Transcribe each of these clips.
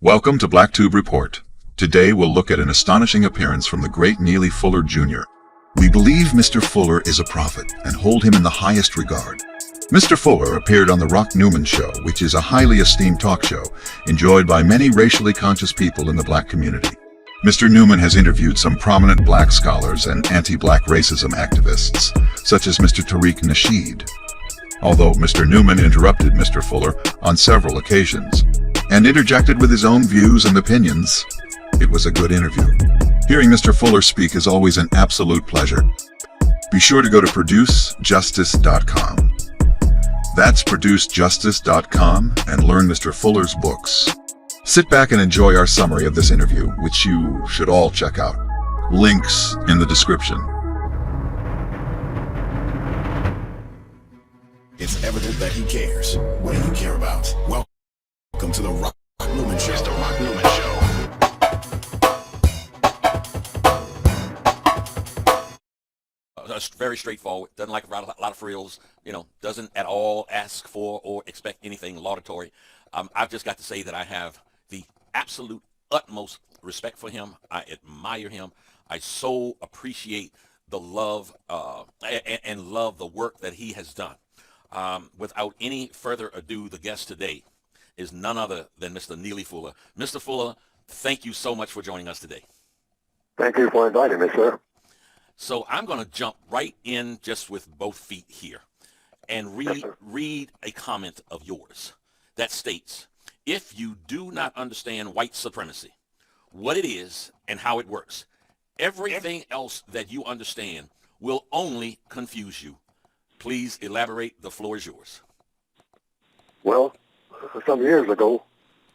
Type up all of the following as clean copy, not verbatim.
Welcome to BlackTube Report. Today we'll look at an astonishing appearance from the Great Neely Fuller Jr. We believe Mr. Fuller is a prophet and hold him in the highest regard. Mr. Fuller appeared on the Rock Newman show, which is a highly esteemed talk show enjoyed by many racially conscious people in the black community. Mr. Newman has interviewed some prominent black scholars and anti-black racism activists, such as Mr. Tariq Nasheed. Although Mr. Newman interrupted Mr. Fuller on several occasions and interjected with his own views and opinions, it was a good interview. Hearing Mr. Fuller speak is always an absolute pleasure. Be sure to go to producejustice.com. That's producejustice.com and learn Mr. Fuller's books. Sit back and enjoy our summary of this interview, which you should all check out. Links in the description. It's evident that he cares. What do you care about? Welcome to the Rock Newman Show. It's the Rock Newman Show. It's very straightforward. Doesn't like a lot of frills. Doesn't at all ask for or expect anything laudatory. I've just got to say that I have the absolute utmost respect for him. I admire him. I so appreciate the love and love the work that he has done. Without any further ado, the guest today is none other than Mr. Neely Fuller. Mr. Fuller, thank you so much for joining us today. Thank you for inviting me, sir. So I'm going to jump right in just with both feet here and read a comment of yours that states, if you do not understand white supremacy, what it is and how it works, everything else that you understand will only confuse you. Please elaborate. The floor is yours. Well, some years ago,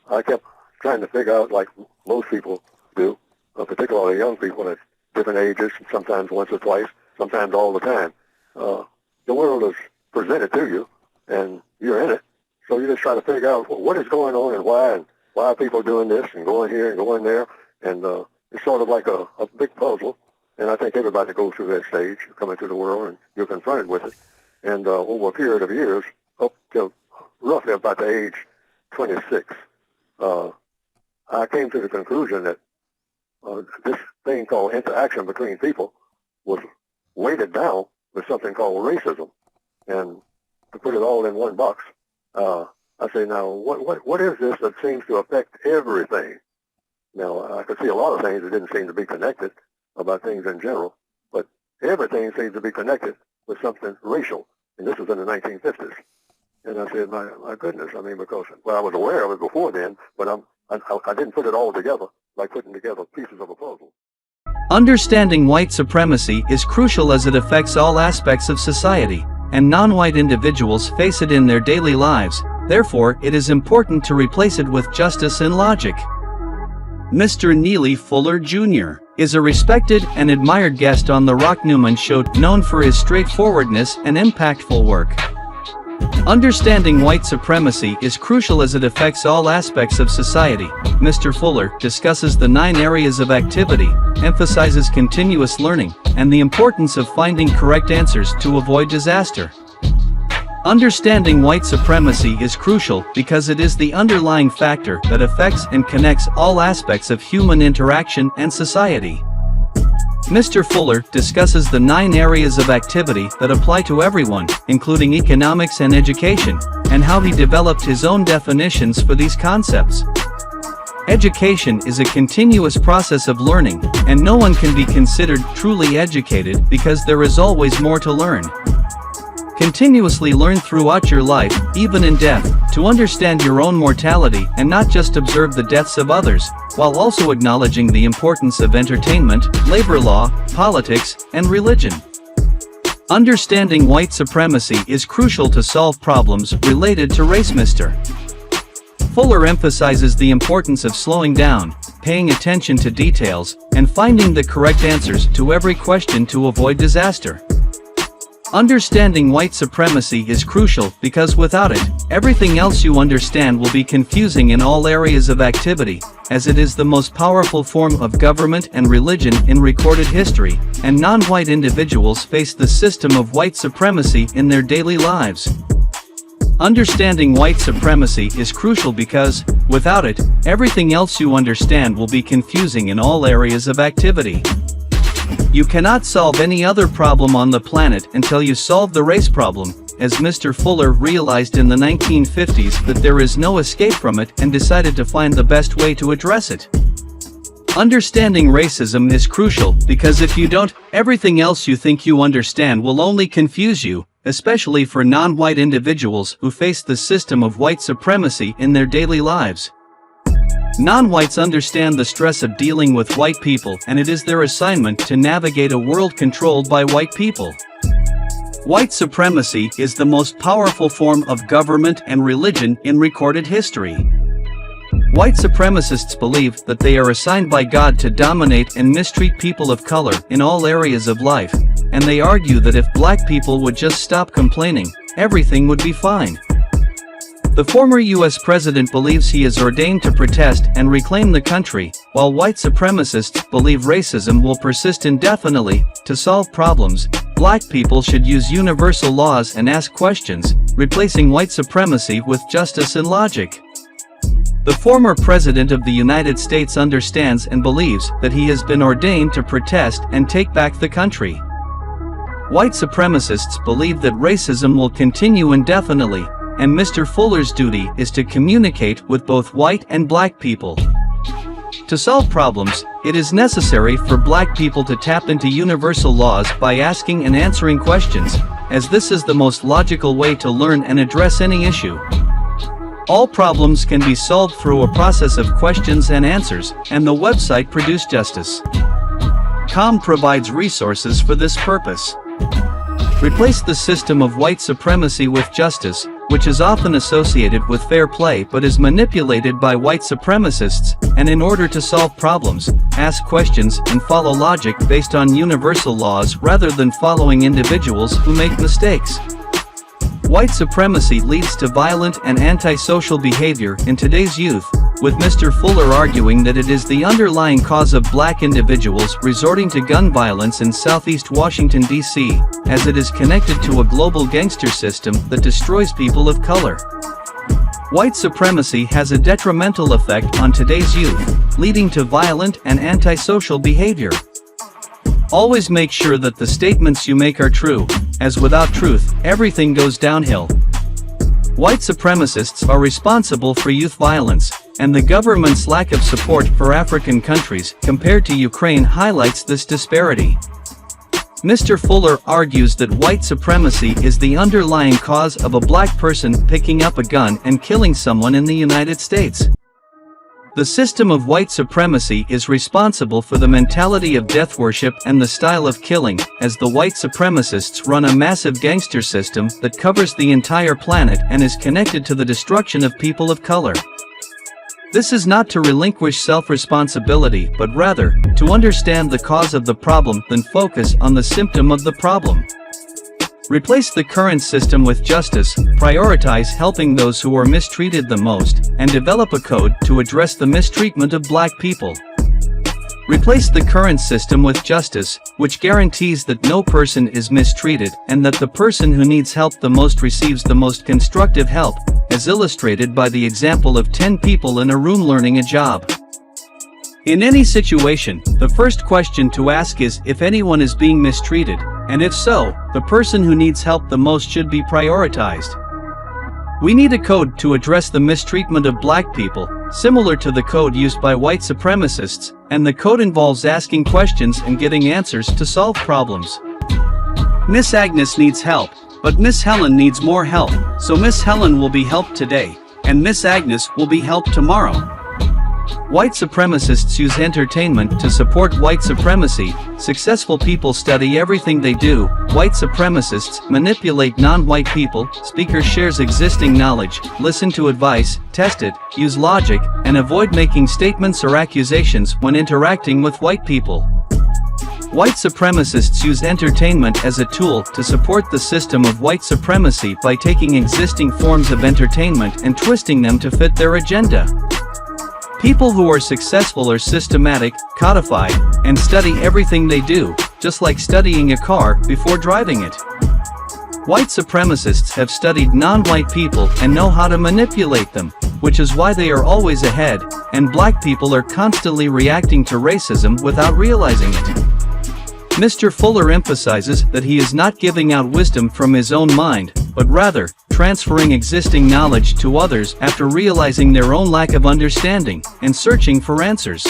I kept trying to figure out, like most people do, particularly young people at different ages, sometimes once or twice, sometimes all the time. The world is presented to you, and you're in it. So you just try to figure out what is going on and why are people doing this and going here and going there. And it's sort of like a big puzzle. And I think everybody goes through that stage. You come into the world and you're confronted with it. And over a period of years, up to roughly about the age 26, I came to the conclusion that this thing called interaction between people was weighted down with something called racism. And to put it all in one box, I say, now, what is this that seems to affect everything? Now, I could see a lot of things that didn't seem to be connected about things in general, but everything seems to be connected with something racial. And this was in the 1950s. And I said, my goodness, because, I was aware of it before then, but I didn't put it all together like putting together pieces of a puzzle. Understanding white supremacy is crucial as it affects all aspects of society, and non-white individuals face it in their daily lives. Therefore, it is important to replace it with justice and logic. Mr. Neely Fuller Jr. is a respected and admired guest on the Rock Newman Show, known for his straightforwardness and impactful work. Understanding white supremacy is crucial as it affects all aspects of society. Mr. Fuller discusses the 9 areas of activity, emphasizes continuous learning, and the importance of finding correct answers to avoid disaster. Understanding white supremacy is crucial because it is the underlying factor that affects and connects all aspects of human interaction and society. Mr. Fuller discusses the 9 areas of activity that apply to everyone, including economics and education, and how he developed his own definitions for these concepts. Education is a continuous process of learning, and no one can be considered truly educated because there is always more to learn. Continuously learn throughout your life, even in death, to understand your own mortality and not just observe the deaths of others, while also acknowledging the importance of entertainment, labor law, politics, and religion. Understanding white supremacy is crucial to solve problems related to race. Mr. Fuller emphasizes the importance of slowing down, paying attention to details, and finding the correct answers to every question to avoid disaster. Understanding white supremacy is crucial because without it, everything else you understand will be confusing in all areas of activity, as it is the most powerful form of government and religion in recorded history, and non-white individuals face the system of white supremacy in their daily lives. Understanding white supremacy is crucial because, without it, everything else you understand will be confusing in all areas of activity. You cannot solve any other problem on the planet until you solve the race problem, as Mr. Fuller realized in the 1950s that there is no escape from it and decided to find the best way to address it. Understanding racism is crucial because if you don't, everything else you think you understand will only confuse you, especially for non-white individuals who face the system of white supremacy in their daily lives. Non-whites understand the stress of dealing with white people, and it is their assignment to navigate a world controlled by white people. White supremacy is the most powerful form of government and religion in recorded history. White supremacists believe that they are assigned by God to dominate and mistreat people of color in all areas of life, and they argue that if black people would just stop complaining, everything would be fine. The former U.S. president believes he is ordained to protest and reclaim the country, while white supremacists believe racism will persist indefinitely. To solve problems, black people should use universal laws and ask questions, replacing white supremacy with justice and logic. The former president of the United States understands and believes that he has been ordained to protest and take back the country. White supremacists believe that racism will continue indefinitely, and Mr. Fuller's duty is to communicate with both white and black people. To solve problems, it is necessary for black people to tap into universal laws by asking and answering questions, as this is the most logical way to learn and address any issue. All problems can be solved through a process of questions and answers, and the website Produce Justice. Com provides resources for this purpose. Replace the system of white supremacy with justice, which is often associated with fair play but is manipulated by white supremacists, and in order to solve problems, ask questions and follow logic based on universal laws rather than following individuals who make mistakes. White supremacy leads to violent and antisocial behavior in today's youth, with Mr. Fuller arguing that it is the underlying cause of black individuals resorting to gun violence in southeast Washington, D.C., as it is connected to a global gangster system that destroys people of color. White supremacy has a detrimental effect on today's youth, leading to violent and antisocial behavior. Always make sure that the statements you make are true, as without truth, everything goes downhill. White supremacists are responsible for youth violence, and the government's lack of support for African countries compared to Ukraine highlights this disparity. Mr. Fuller argues that white supremacy is the underlying cause of a black person picking up a gun and killing someone in the United States. The system of white supremacy is responsible for the mentality of death worship and the style of killing, as the white supremacists run a massive gangster system that covers the entire planet and is connected to the destruction of people of color. This is not to relinquish self-responsibility but rather, to understand the cause of the problem than focus on the symptom of the problem. Replace the current system with justice, prioritize helping those who are mistreated the most, and develop a code to address the mistreatment of black people. Replace the current system with justice, which guarantees that no person is mistreated and that the person who needs help the most receives the most constructive help, as illustrated by the example of 10 people in a room learning a job. In any situation, the first question to ask is if anyone is being mistreated, and if so, the person who needs help the most should be prioritized. We need a code to address the mistreatment of black people, similar to the code used by white supremacists, and the code involves asking questions and getting answers to solve problems. Miss Agnes needs help, but Miss Helen needs more help, so Miss Helen will be helped today, and Miss Agnes will be helped tomorrow. White supremacists use entertainment to support white supremacy. Successful people study everything they do. White supremacists manipulate non-white people. Speaker shares existing knowledge, listen to advice, test it, use logic, and avoid making statements or accusations when interacting with white people. White supremacists use entertainment as a tool to support the system of white supremacy by taking existing forms of entertainment and twisting them to fit their agenda. People who are successful are systematic, codified, and study everything they do, just like studying a car before driving it. White supremacists have studied non-white people and know how to manipulate them, which is why they are always ahead, and black people are constantly reacting to racism without realizing it. Mr. Fuller emphasizes that he is not giving out wisdom from his own mind, but rather, transferring existing knowledge to others after realizing their own lack of understanding, and searching for answers.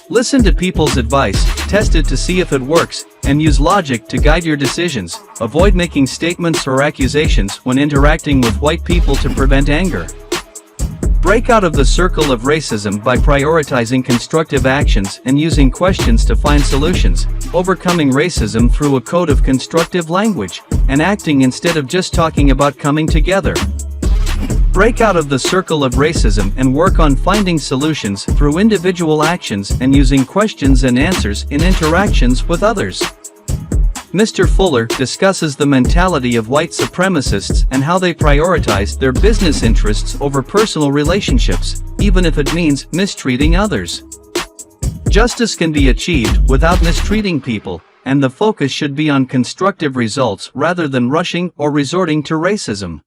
Listen to people's advice, test it to see if it works, and use logic to guide your decisions. Avoid making statements or accusations when interacting with white people to prevent anger. Break out of the circle of racism by prioritizing constructive actions and using questions to find solutions, overcoming racism through a code of constructive language, and acting instead of just talking about coming together. Break out of the circle of racism and work on finding solutions through individual actions and using questions and answers in interactions with others. Mr. Fuller discusses the mentality of white supremacists and how they prioritize their business interests over personal relationships, even if it means mistreating others. Justice can be achieved without mistreating people, and the focus should be on constructive results rather than rushing or resorting to racism.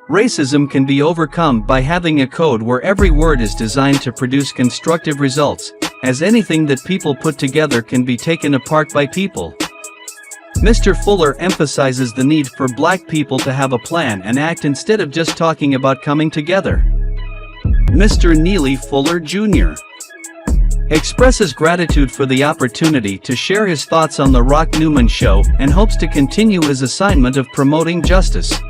Racism can be overcome by having a code where every word is designed to produce constructive results, as anything that people put together can be taken apart by people. Mr. Fuller emphasizes the need for black people to have a plan and act instead of just talking about coming together. Mr. Neely Fuller Jr. expresses gratitude for the opportunity to share his thoughts on the Rock Newman Show and hopes to continue his assignment of promoting justice.